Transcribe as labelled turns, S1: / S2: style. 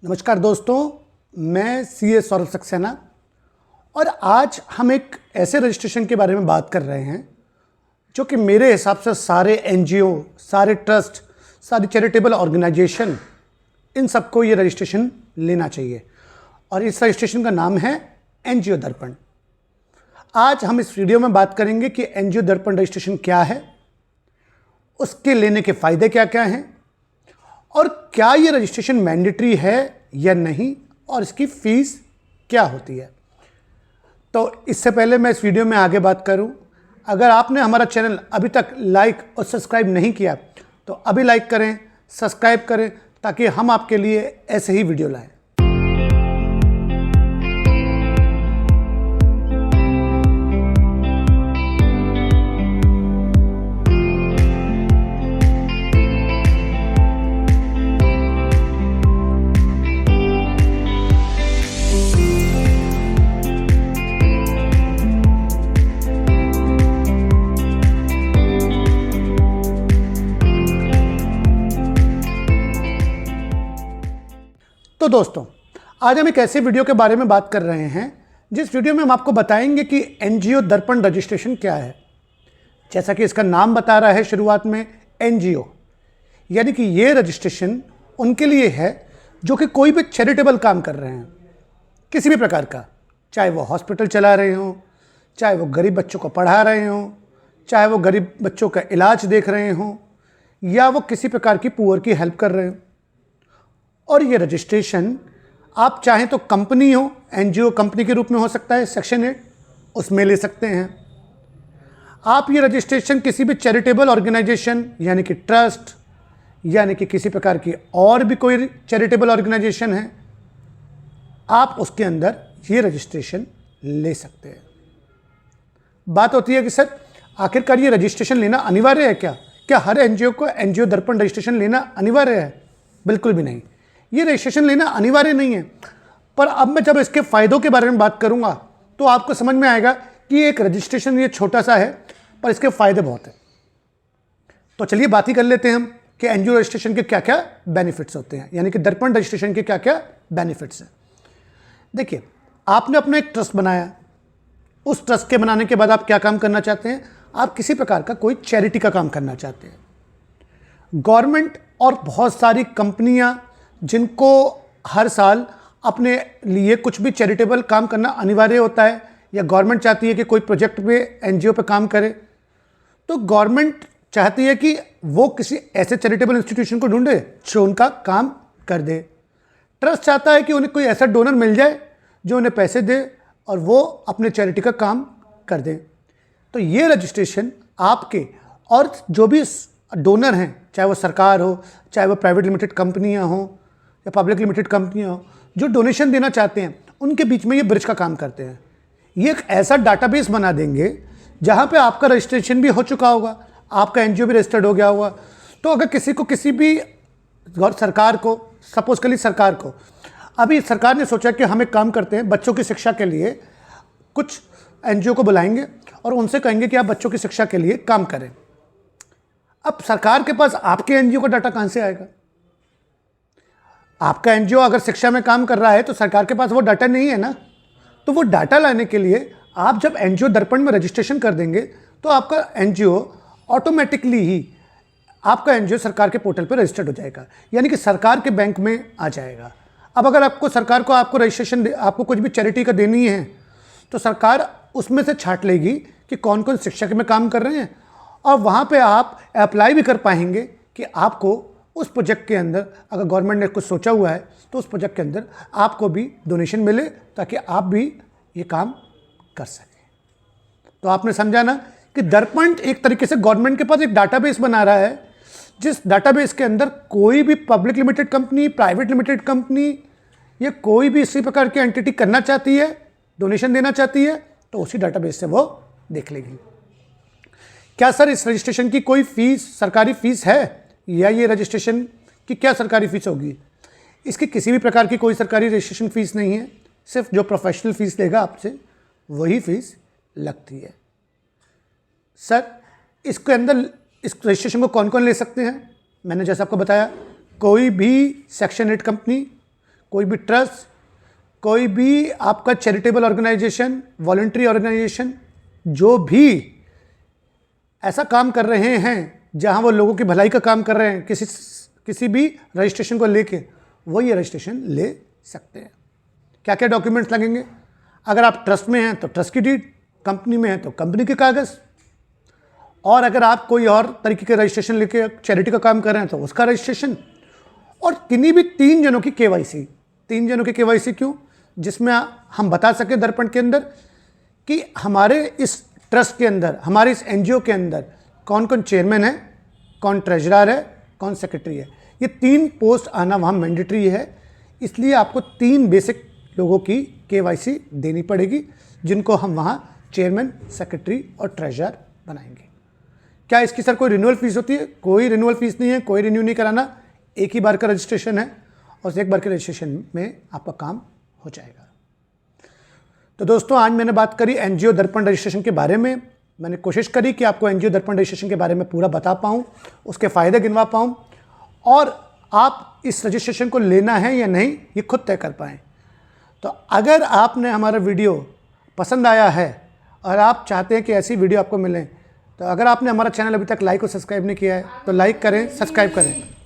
S1: नमस्कार दोस्तों, मैं सीए सौरभ सक्सेना और आज हम एक ऐसे रजिस्ट्रेशन के बारे में बात कर रहे हैं जो कि मेरे हिसाब से सारे एनजीओ, सारे ट्रस्ट, सारी चैरिटेबल ऑर्गेनाइजेशन, इन सबको ये रजिस्ट्रेशन लेना चाहिए और इस रजिस्ट्रेशन का नाम है एनजीओ दर्पण। आज हम इस वीडियो में बात करेंगे कि एनजीओ दर्पण रजिस्ट्रेशन क्या है, उसके लेने के फ़ायदे क्या क्या हैं और क्या ये रजिस्ट्रेशन मैंडेटरी है या नहीं और इसकी फ़ीस क्या होती है। तो इससे पहले मैं इस वीडियो में आगे बात करूं, अगर आपने हमारा चैनल अभी तक लाइक और सब्सक्राइब नहीं किया तो अभी लाइक करें, सब्सक्राइब करें ताकि हम आपके लिए ऐसे ही वीडियो लाएं। तो दोस्तों, आज हम एक ऐसे वीडियो के बारे में बात कर रहे हैं जिस वीडियो में हम आपको बताएंगे कि एनजीओ दर्पण रजिस्ट्रेशन क्या है। जैसा कि इसका नाम बता रहा है शुरुआत में, एनजीओ, यानी कि ये रजिस्ट्रेशन उनके लिए है जो कि कोई भी चैरिटेबल काम कर रहे हैं किसी भी प्रकार का, चाहे वो हॉस्पिटल चला रहे हों, चाहे वो गरीब बच्चों को पढ़ा रहे हों, चाहे वो गरीब बच्चों का इलाज देख रहे हों या वो किसी प्रकार की पुअर की हेल्प कर रहे हों। और ये रजिस्ट्रेशन आप चाहें तो कंपनी हो, एनजीओ कंपनी के रूप में हो सकता है, सेक्शन 8 उसमें ले सकते हैं। आप ये रजिस्ट्रेशन किसी भी चैरिटेबल ऑर्गेनाइजेशन यानी कि ट्रस्ट यानी कि किसी प्रकार की और भी कोई चैरिटेबल ऑर्गेनाइजेशन है, आप उसके अंदर ये रजिस्ट्रेशन ले सकते हैं। बात होती है कि सर आखिरकार ये रजिस्ट्रेशन लेना अनिवार्य है क्या हर एनजीओ को एनजीओ दर्पण रजिस्ट्रेशन लेना अनिवार्य है? बिल्कुल भी नहीं, ये रजिस्ट्रेशन लेना अनिवार्य नहीं है। पर अब मैं जब इसके फ़ायदों के बारे में बात करूंगा तो आपको समझ में आएगा कि एक रजिस्ट्रेशन ये छोटा सा है पर इसके फ़ायदे बहुत हैं। तो चलिए बात ही कर लेते हैं हम कि एनजीओ रजिस्ट्रेशन के क्या क्या बेनिफिट्स होते हैं, यानी कि दर्पण रजिस्ट्रेशन के क्या क्या बेनिफिट्स हैं। देखिए, आपने अपना एक ट्रस्ट बनाया, उस ट्रस्ट के बनाने के बाद आप क्या काम करना चाहते हैं? आप किसी प्रकार का कोई चैरिटी का काम करना चाहते हैं। गवर्नमेंट और बहुत सारी कंपनियां जिनको हर साल अपने लिए कुछ भी चैरिटेबल काम करना अनिवार्य होता है या गवर्नमेंट चाहती है कि कोई प्रोजेक्ट पे एनजीओ पे काम करे, तो गवर्नमेंट चाहती है कि वो किसी ऐसे चैरिटेबल इंस्टीट्यूशन को ढूंढे जो उनका काम कर दे। ट्रस्ट चाहता है कि उन्हें कोई ऐसा डोनर मिल जाए जो उन्हें पैसे दे और वो अपने चैरिटी का काम कर दे। तो ये रजिस्ट्रेशन आपके और जो भी डोनर हैं, चाहे वो सरकार हो, चाहे वो प्राइवेट लिमिटेड कंपनियां हों या पब्लिक लिमिटेड कंपनियां हों, जो डोनेशन देना चाहते हैं उनके बीच में ये ब्रिज का काम करते हैं। ये एक ऐसा डाटाबेस बना देंगे जहां पे आपका रजिस्ट्रेशन भी हो चुका होगा, आपका एनजीओ भी रजिस्टर्ड हो गया होगा। तो अगर किसी को किसी भी सरकार को, सपोज करिए सरकार को, अभी सरकार ने सोचा कि हम एक काम करते हैं, बच्चों की शिक्षा के लिए कुछ एनजीओ को बुलाएंगे और उनसे कहेंगे कि आप बच्चों की शिक्षा के लिए काम करें। अब सरकार के पास आपके एनजीओ का डाटा कहां से आएगा? आपका एनजीओ अगर शिक्षा में काम कर रहा है तो सरकार के पास वो डाटा नहीं है ना। तो वो डाटा लाने के लिए आप जब एनजीओ दर्पण में रजिस्ट्रेशन कर देंगे तो आपका एनजीओ ऑटोमेटिकली ही आपका एनजीओ सरकार के पोर्टल पर रजिस्टर्ड हो जाएगा, यानी कि सरकार के बैंक में आ जाएगा। अब अगर आपको सरकार को आपको रजिस्ट्रेशन, आपको कुछ भी चैरिटी का देनी है तो सरकार उसमें से छांट लेगी कि कौन कौन शिक्षा में काम कर रहे हैं और वहाँ पे आप अप्लाई भी कर पाएंगे कि आपको उस प्रोजेक्ट के अंदर, अगर गवर्नमेंट ने कुछ सोचा हुआ है तो उस प्रोजेक्ट के अंदर आपको भी डोनेशन मिले ताकि आप भी ये काम कर सकें। तो आपने समझा ना कि दर्पण एक तरीके से गवर्नमेंट के पास एक डाटाबेस बना रहा है, जिस डाटाबेस के अंदर कोई भी public limited company, private limited company या कोई भी इसी प्रकार की एंटिटी करना चाहती है, डोनेशन देना चाहती है, तो उसी डाटाबेस से वो देख लेगी। क्या सर इस रजिस्ट्रेशन की कोई फीस, सरकारी फीस है या ये रजिस्ट्रेशन की क्या सरकारी फीस होगी? इसकी किसी भी प्रकार की कोई सरकारी रजिस्ट्रेशन फीस नहीं है, सिर्फ जो प्रोफेशनल फीस लेगा आपसे वही फीस लगती है। सर इसके अंदर इस रजिस्ट्रेशन को कौन कौन ले सकते हैं? मैंने जैसा आपको बताया, कोई भी सेक्शन 8 कंपनी, कोई भी ट्रस्ट, कोई भी आपका चैरिटेबल ऑर्गेनाइजेशन, वॉलंटरी ऑर्गेनाइजेशन, जो भी ऐसा काम कर रहे हैं जहां वो लोगों की भलाई का काम कर रहे हैं, किसी भी रजिस्ट्रेशन को लेके, वो ये रजिस्ट्रेशन ले सकते हैं। क्या क्या डॉक्यूमेंट्स लगेंगे? अगर आप ट्रस्ट में हैं तो ट्रस्ट की डीड, कंपनी में हैं तो कंपनी के कागज़, और अगर आप कोई और तरीके के रजिस्ट्रेशन लेके चैरिटी का काम कर रहे हैं तो उसका रजिस्ट्रेशन, और किन्हीं भी 3 जनों की केवाईसी। 3 जनों की केवाईसी क्यों? जिसमें हम बता सकें दर्पण के अंदर कि हमारे इस ट्रस्ट के अंदर, हमारे इस एनजीओ के अंदर कौन कौन चेयरमैन है, कौन ट्रेजरर है, कौन सेक्रेटरी है। ये 3 पोस्ट आना वहाँ मैंडेटरी है, इसलिए आपको 3 बेसिक लोगों की केवाईसी देनी पड़ेगी, जिनको हम वहाँ चेयरमैन, सेक्रेटरी और ट्रेजरर बनाएंगे। क्या इसकी सर कोई रिन्यूअल फीस होती है? कोई रिन्यूअल फीस नहीं है, कोई रिन्यू नहीं कराना, एक ही बार का रजिस्ट्रेशन है और एक बार के रजिस्ट्रेशन में आपका काम हो जाएगा। तो दोस्तों, आज मैंने बात करी एनजीओ दर्पण रजिस्ट्रेशन के बारे में। मैंने कोशिश करी कि आपको एनजीओ दर्पण रजिस्ट्रेशन के बारे में पूरा बता पाऊँ, उसके फ़ायदे गिनवा पाऊँ, और आप इस रजिस्ट्रेशन को लेना है या नहीं ये खुद तय कर पाएँ। तो अगर आपने हमारा वीडियो पसंद आया है और आप चाहते हैं कि ऐसी वीडियो आपको मिलें, तो अगर आपने हमारा चैनल अभी तक लाइक और सब्सक्राइब नहीं किया है तो लाइक करें, सब्सक्राइब करें।